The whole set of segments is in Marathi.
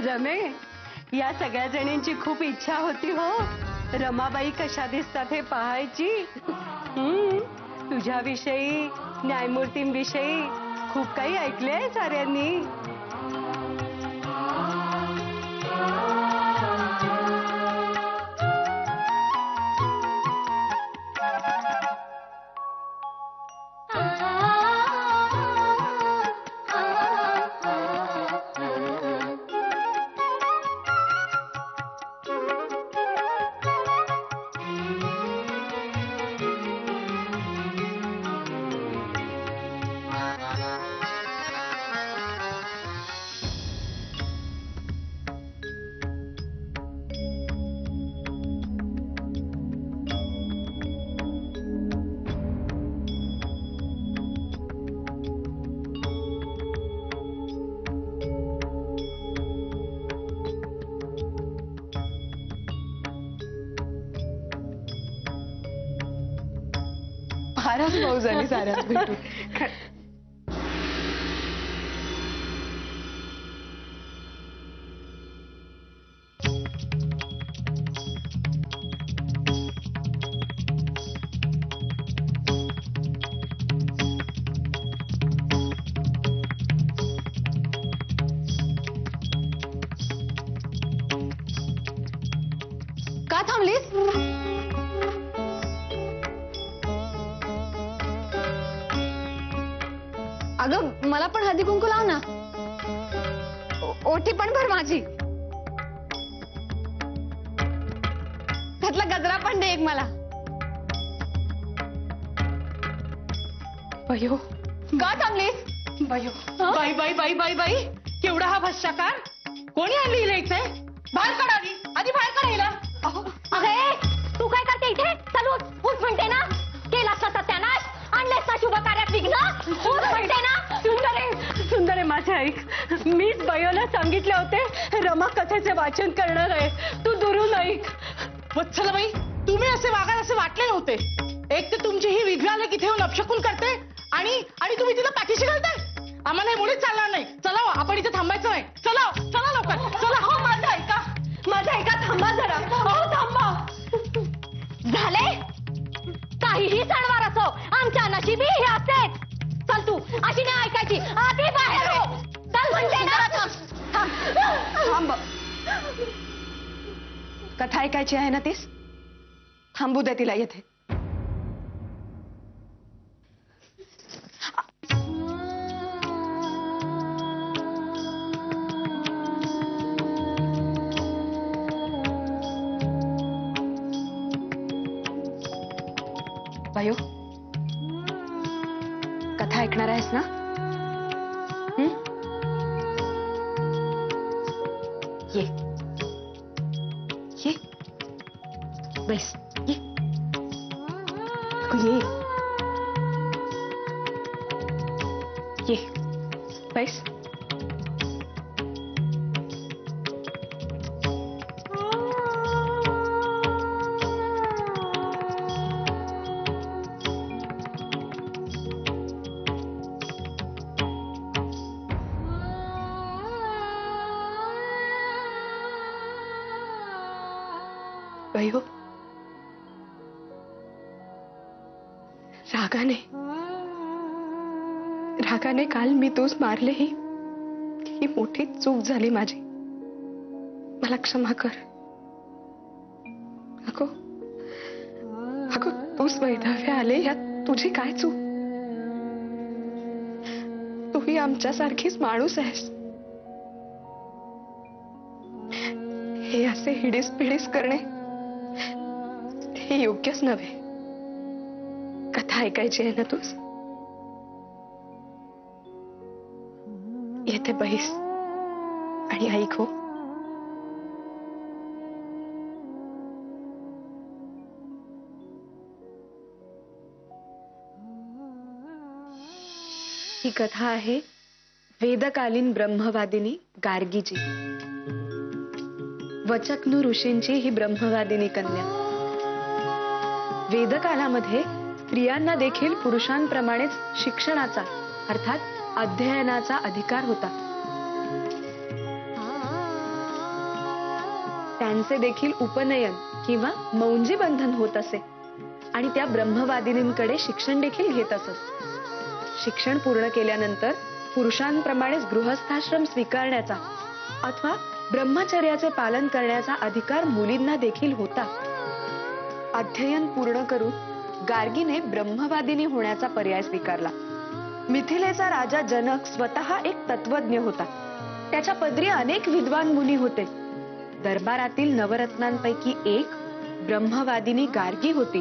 रमे, या सगळ्या जणींची खूप इच्छा होती हो, रमाबाई कशा दिसतात हे पाहायची. तुझ्याविषयी, न्यायमूर्तींविषयी खूप काही ऐकलंय साऱ्यांनी. फारच मौज झाली साऱ्यात भेटून. का थांबलीस? अगं मला पण हळदी कुंकू लाव ना. ओठी पण भर माझी. त्यातला गजरा पण दे एक मला. बयो का थांबलीस? बयो बाई बाई बाई बाई बाई, केवढा हा भ्रष्टाचार. कोणी आणली हिला इथे? बाहेर काढ आधी, आधी बाहेर काढ हिला. अरे तू काय करते इथे? चल उठ म्हणते ना. केला सत्यानाश, आणलेस ना शुभ कार्यात विघ्न. उठ म्हणते ना. सुंदरे माझे ऐक, मीच बयोला सांगितले होते रमा कथेचे वाचन करणार आहे, तू दुरून ऐक. वत्सलाबाई, तुम्ही असे वागाल असे वाटले नव्हते. एक तर तुमची ही विघ्नाला किथे येऊन अपशकून करते आणि तुम्ही तिला पाठीशी घालताय. आम्हाला हे मुळीच चालणार नाही. चला हो, आपण इथे थांबायचं नाही. चला चला लवकर चला. हो माझं ऐका, माझं ऐका, थांबा जरा. हो थांबा. झाले. काहीही सणवार असो, आमच्या नशिबी हे असेच. चल तू अशी नाही ऐकायची. आधी बाहेर हो. चल म्हणते ना. थांब. कथा ऐकायची आहे ना तीस? थांबू दे तिला येथे. बायो, कथा ऐकणार आहेस ना? ये ये बस. ये ये ये बस. बयो, रागाने काल मी तूच मारले. ही मोठी चूक झाली माझी. मला क्षमा कर. अगो अगो, तूच वैधव्य आले यात तुझी काय चूक? तूही आमच्यासारखीच माणूस आहेस. हे असे हिडीस पिडीस करणे हे योग्यच नव्हे. कथा ऐकायची आहे ना तूच? येथे बैस आणि ऐक हो. ही कथा आहे वेदकालीन ब्रह्मवादिनी गार्गीची. वचकनु ऋषींची ही ब्रह्मवादिनी कन्या. वेदकालामध्ये स्त्रियांना देखील पुरुषांप्रमाणेच शिक्षणाचा अर्थात अध्ययनाचा अधिकार होता. त्यांचे देखील उपनयन किंवा मौंजी बंधन होत असे आणि त्या ब्रह्मवादिनींकडे शिक्षण देखील घेत असत. शिक्षण पूर्ण केल्यानंतर पुरुषांप्रमाणेच गृहस्थाश्रम स्वीकारण्याचा अथवा ब्रह्मचर्याचे पालन करण्याचा अधिकार मुलींना देखील होता. अध्ययन पूर्ण करून गार्गीने ब्रह्मवादिनी होण्याचा पर्याय स्वीकारला. मिथिलेचा राजा जनक स्वतः एक तत्वज्ञ होता. त्याच्या पदरी अनेक विद्वान मुनी होते. दरबारातील नवरत्नांपैकी एक ब्रह्मवादिनी गार्गी होती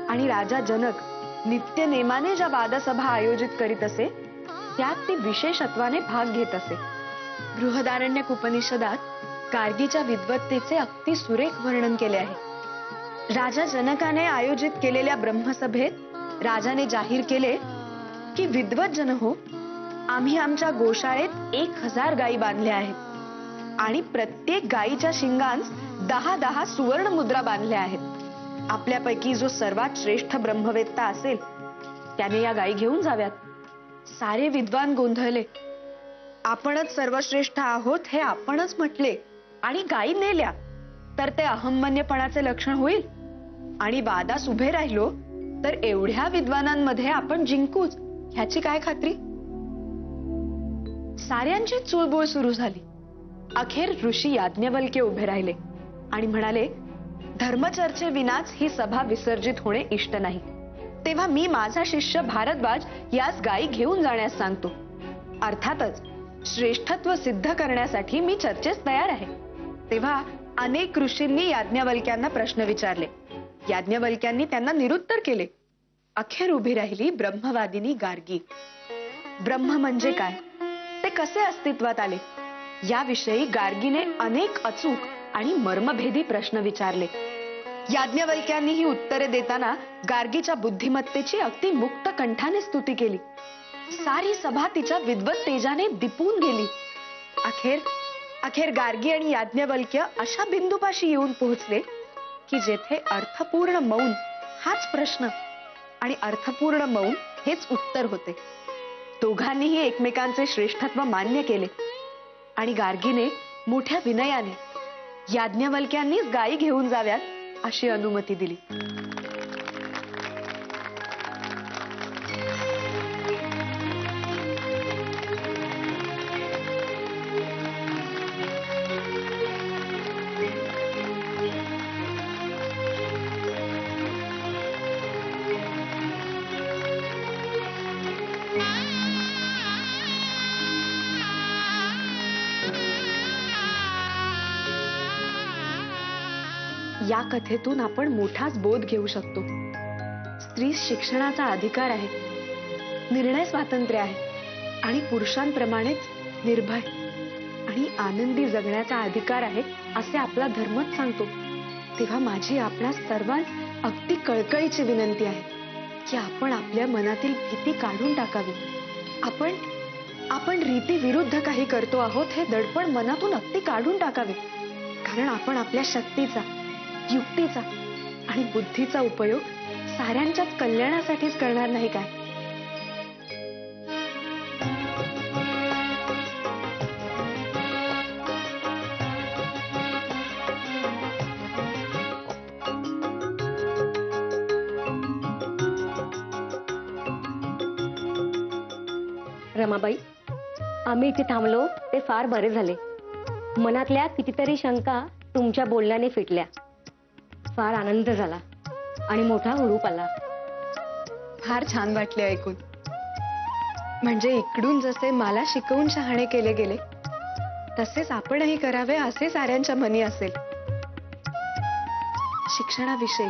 आणि राजा जनक नित्य नेमाने ज्या वादसभा आयोजित करीत असे त्यात ती विशेषत्वाने भाग घेत असे. बृहदारण्यक उपनिषदात गार्गीच्या विद्वत्तेचे अगदी सुरेख वर्णन केले आहे. राजा जनकाने आयोजित केलेल्या ब्रह्मसभेत राजाने जाहीर केले की विद्वत जन हो, आम्ही आमच्या गोशाळेत 1000 गायी बांधल्या आहेत आणि प्रत्येक गायीच्या शिंगांस 10 सुवर्ण मुद्रा बांधल्या आहेत. आपल्यापैकी जो सर्वात श्रेष्ठ ब्रह्मवेत्ता असेल त्याने या गायी घेऊन जाव्यात. सारे विद्वान गोंधळले. आपणच सर्वश्रेष्ठ आहोत हे आपणच म्हटले आणि गायी नेल्या तर ते अहंमन्यपणाचे लक्षण होईल आणि वादास उभे राहिलो तर एवढ्या विद्वानांमध्ये आपण जिंकूच ह्याची काय खात्री. साऱ्यांची चुळबुळ सुरू झाली. अखेर ऋषी याज्ञवल्क्य उभे राहिले आणि म्हणाले, धर्मचर्चे विनाच ही सभा विसर्जित होणे इष्ट नाही. तेव्हा मी माझा शिष्य भारद्वाज यास गायी घेऊन जाण्यास सांगतो. अर्थातच श्रेष्ठत्व सिद्ध करण्यासाठी मी चर्चेस तयार आहे. तेव्हा अनेक ऋषींनी याज्ञवल्क्यांना प्रश्न विचारले. याज्ञवल्क्यांनी त्यांना निरुत्तर केले. अखेर उभी राहिली ब्रह्मवादिनी गार्गी. ब्रह्म म्हणजे काय, ते कसे अस्तित्वात आले याविषयी गार्गीने अनेक अचूक आणि मर्मभेदी प्रश्न विचारले. याज्ञवल्क्यांनी ही उत्तरे देताना गार्गीच्या बुद्धिमत्तेची अगदी मुक्त कंठाने स्तुती केली. सारी सभा तिच्या विद्वत तेजाने दिपून गेली. अखेर गार्गी आणि याज्ञवल्क्य अशा बिंदूपाशी येऊन पोहोचले की जेथे अर्थपूर्ण मौन हाच प्रश्न आणि अर्थपूर्ण मौन हेच उत्तर होते. दोघांनीही एकमेकांचे श्रेष्ठत्व मान्य केले आणि गार्गीने मोठ्या विनयाने याज्ञवल्क्यांनीच गायी घेऊन जाव्यात अशी अनुमती दिली. या कथेतून आपण मोठाच बोध घेऊ शकतो. स्त्रीस शिक्षणाचा अधिकार आहे, निर्णय स्वातंत्र्य आहे आणि पुरुषांप्रमाणेच निर्भय आणि आनंदी जगण्याचा अधिकार आहे असे आपला धर्मच सांगतो. तेव्हा माझी आपणा सर्वांस अगदी कळकळीची विनंती आहे की आपण आपल्या मनातील भीती काढून टाकावी. आपण रीती विरुद्ध काही करतो आहोत हे दडपण मनातून अगदी काढून टाकावे. कारण आपण आपल्या शक्तीचा, युक्तीचा आणि बुद्धीचा उपयोग साऱ्यांच्याच कल्याणासाठीच करणार नाही काय. रमाबाई, आम्ही इथे थांबलो ते फार बरे झाले. मनातल्या कितीतरी शंका तुमच्या बोलण्याने फिटल्या. फार आनंद झाला आणि मोठा हुरूप आला. फार छान वाटले ऐकून. म्हणजे इकडून जसे मला शिकवून शहाणे केले गेले तसेच आपणही करावे असे साऱ्यांच्या मनी असेल. शिक्षणाविषयी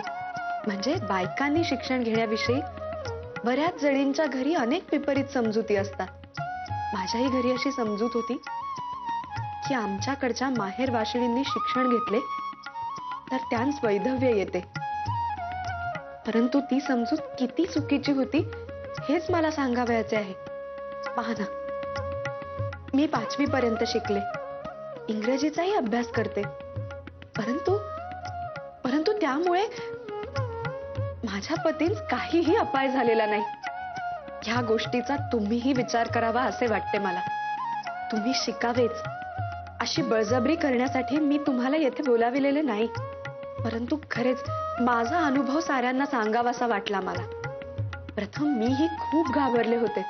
म्हणजे बायकांनी शिक्षण घेण्याविषयी बऱ्याच जणींच्या घरी अनेक विपरीत समजुती असतात. माझ्याही घरी अशी समजूत होती की आमच्याकडच्या माहेर वाशिणींनी शिक्षण घेतले तर त्यांस वैधव्य येते. परंतु ती समजूत किती चुकीची होती हेच मला सांगावयाचे आहे. पहा ना, मी 5वी पर्यंत शिकले, इंग्रजीचाही अभ्यास करते, परंतु त्यामुळे माझ्या पतींस काहीही अपाय झालेला नाही. ह्या गोष्टीचा तुम्हीही विचार करावा असे वाटते मला. तुम्ही शिकावेच अशी बळजबरी करण्यासाठी मी तुम्हाला येथे बोलाविलेले नाही, परंतु खरेच माझा अनुभव साऱ्यांना सांगावासा वाटला मला. प्रथम मीही खूप घाबरले होते.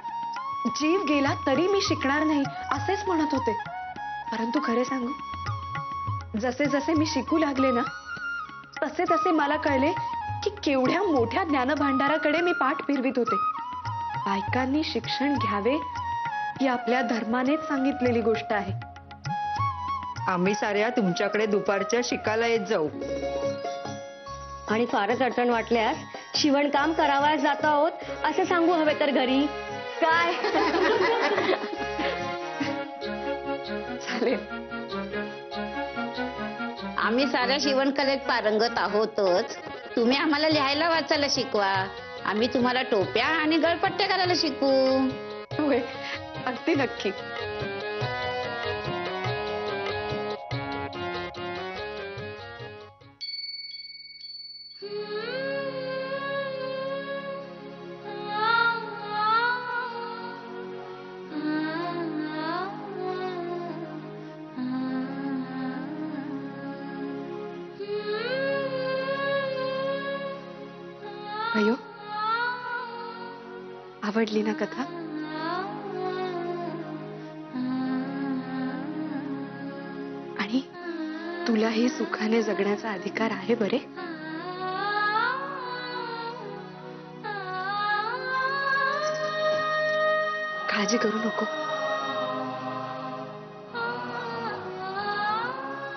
जीव गेला तरी मी शिकणार नाही असेच म्हणत होते. परंतु खरे सांगू, जसे जसे मी शिकू लागले ना, तसे तसे मला कळले की केवढ्या मोठ्या ज्ञानभांडाराकडे मी पाठ फिरवित होते. बायकांनी शिक्षण घ्यावे ही आपल्या धर्मानेच सांगितलेली गोष्ट आहे. आम्ही साऱ्या तुमच्याकडे दुपारच्या शिकायला येत जाऊ. आणि फारच अडचण वाटल्यास शिवणकाम करावयास जात आहोत असं सांगू हवे तर घरी. काय? चालेल. आम्ही साऱ्या शिवणकलेत पारंगत आहोतच. तुम्ही आम्हाला लिहायला वाचायला शिकवा. आम्ही तुम्हाला टोप्या आणि गळपट्ट्या करायला शिकवू. होय, अगदी नक्की. अयो, आवडली ना कथा? आणि तुलाही सुखाने जगण्याचा अधिकार आहे बरे. काळजी करू नको.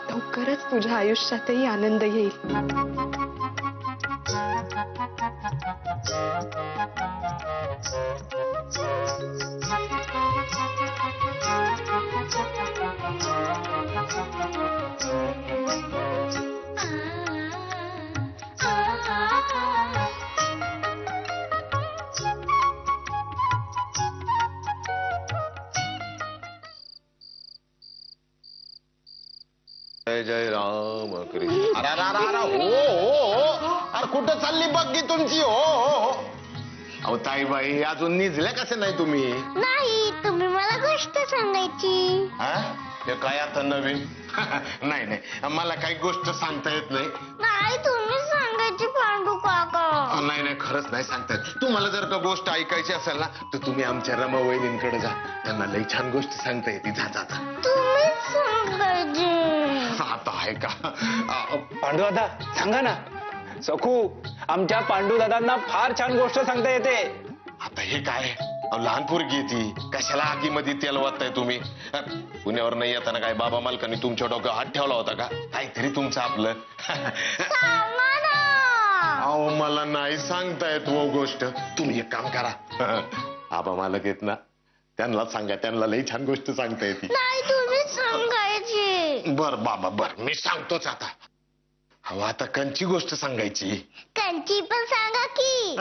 लवकरच तुझ्या आयुष्यातही आनंद येईल. जय जय राम कृष्ण. अरे अरे अरे अरे हो अरे कुठं चालली बघ तुमची. हो अहो ताईबाई, अजून निजल्या कसे नाही तुम्ही? नाही, तुम्ही मला गोष्ट सांगायची. हा? हे काय आता नवीन? नाही नाही, मला काही गोष्ट सांगता येत नाही. नाही, तुम्ही सांगायची पांडू काका. नाही नाही, खरंच नाही सांगता येत. तुम्हाला जर का गोष्ट ऐकायची असेल ना, तर तुम्ही आमच्या रमा वहिनींकडे जा. त्यांना लई छान गोष्ट सांगता येते. जा जा जा. तुम्हीच सांगायची. आता आहे का? पांडुदादा सांगा ना. सखू, आमच्या पांडुदादांना फार छान गोष्ट सांगता येते. आता हे काय? लहान पोरगी ती, कशाला आगीमध्ये तेल वाटताय तुम्ही? पुण्यावर नाही येताना काय बाबा मालकांनी तुमच्या डोक्यावर हात ठेवला होता का? काहीतरी तुमचं आपलं. सांगा ना. अहो मला नाही सांगता येत वो गोष्ट. तुम्ही एक काम करा, आबा मालक येत ना, त्यांना सांगा. त्यांना लई छान गोष्ट सांगता येते. नाही, तुम्हीच सांगायची. बर बाबा बर, मी सांगतोच आता. अहो आता कंची गोष्ट सांगायची. कंची पण सांगा की.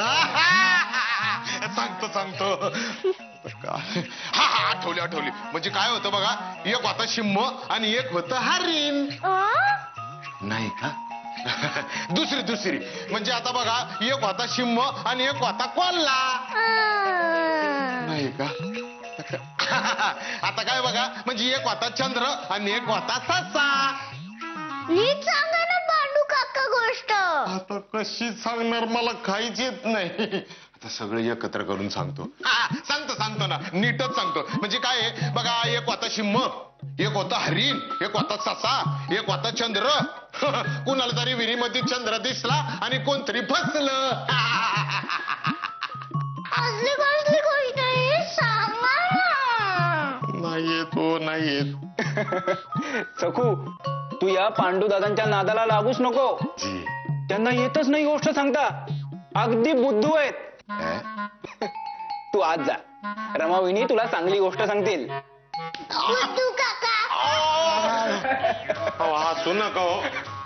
सांगतो सांगतो. हा हा, आठवली आठवली. म्हणजे काय होतं बघा, एक होता सिंह आणि एक होतं हरिण. नाही का? दुसरी म्हणजे आता बघा, एक होता सिंह आणि एक होता कोल्हा. नाही का? आता काय बघा, म्हणजे एक होता चंद्र आणि एक होता ससा. नीट सांगा ना पांडू काका गोष्ट. आता कशी सांगणार, मला काहीच येत नाही. आता सगळं एकत्र करून सांगतो. सांगतो ना, नीटच सांगतो. म्हणजे काय आहे बघा, एक होता सिंह, एक होता हरिण, एक होता ससा, एक होता चंद्र. कुणाला तरी विहिरीमध्ये चंद्र दिसला आणि कोणतरी फसलं. असली कोणती गोष्ट आहे, सांगा ना. नाही येत हो, नाही येत. सखू, तू या पांडुदादांच्या नादाला लागूच नको. जी. त्यांना येतच नाही गोष्ट सांगता. अगदी बुद्धू आहेत. तू आज जा, रमाविनी तुला चांगली गोष्ट सांगतील. बुद्धू काका. हसू नका हो.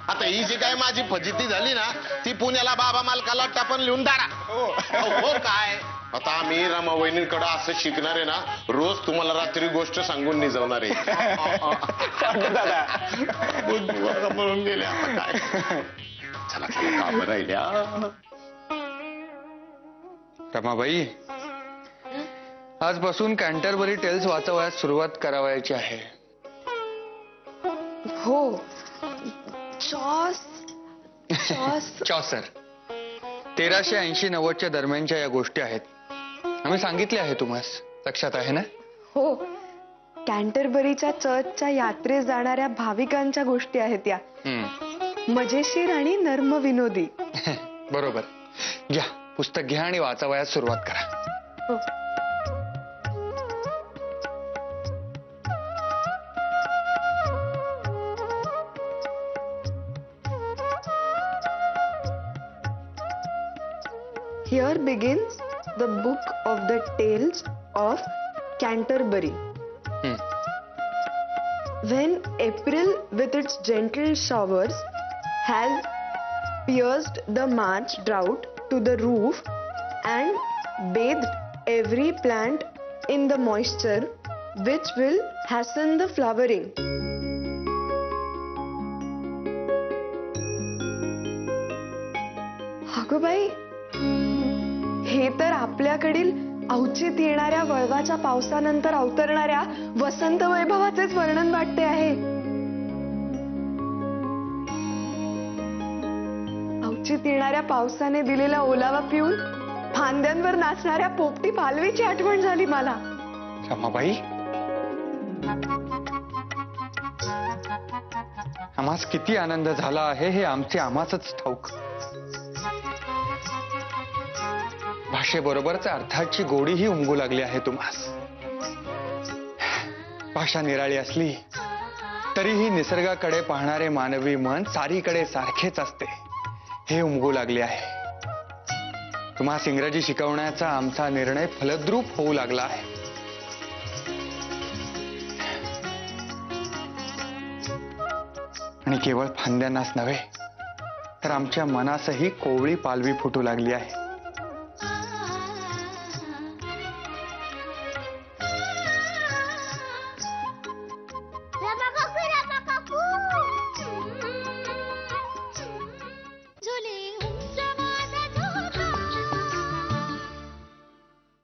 आता ही जी काय माझी फजिती झाली ना, ती पुण्याला बाबा मालकाला टापण लिहून दारा. हो काय? आता आम्ही रमा वहिनींकडे असं शिकणार आहे ना, रोज तुम्हाला रात्री गोष्ट सांगून निजवणार आहे. दादा म्हणून गेले. आता काय? चला चला, काम राहिल्या. रमाबाई, आजपासून कॅन्टरबरी टेल्स वाचवायला सुरुवात करावयाची आहे. हो. चॉस चॉस चॉसर 1380-90च्या दरम्यानच्या या गोष्टी आहेत. आम्ही सांगितले आहे तुम्हाला, लक्षात आहे ना? हो. कॅन्टरबरीच्या चर्चच्या यात्रेत जाणाऱ्या भाविकांच्या गोष्टी आहेत या. मजेशीर आणि नर्म विनोदी. बरोबर. घ्या पुस्तक घ्या आणि वाचावयास सुरुवात करा. हो. Here begins the book of the tales of Canterbury. When April with its gentle showers has pierced the March drought to the roof and bathed every plant in the moisture which will hasten the flowering. अगं बाई, हे तर आपल्याकडील अवचित येणाऱ्या वळवाच्या पावसानंतर अवतरणाऱ्या वसंत वैभवाचेच वर्णन वाटते आहे. अवचित येणाऱ्या पावसाने दिलेला ओलावा पिऊन फांद्यांवर नाचणाऱ्या पोपटी पालवीची आठवण झाली मला. रमाबाई, आम्हास किती आनंद झाला आहे हे आमचे आम्हाच ठाऊक. भाषेबरोबरच अर्थाची गोडीही उमगू लागली आहे तुम्हास. भाषा निराळी असली तरीही निसर्गाकडे पाहणारे मानवी मन सारीकडे सारखेच असते हे उमगू लागले आहे. तुम्हास इंग्रजी शिकवण्याचा आमचा निर्णय फलद्रूप होऊ लागला आहे. आणि केवळ फांद्यांनाच नव्हे तर आमच्या मनासही कोवळी पालवी फुटू लागली आहे.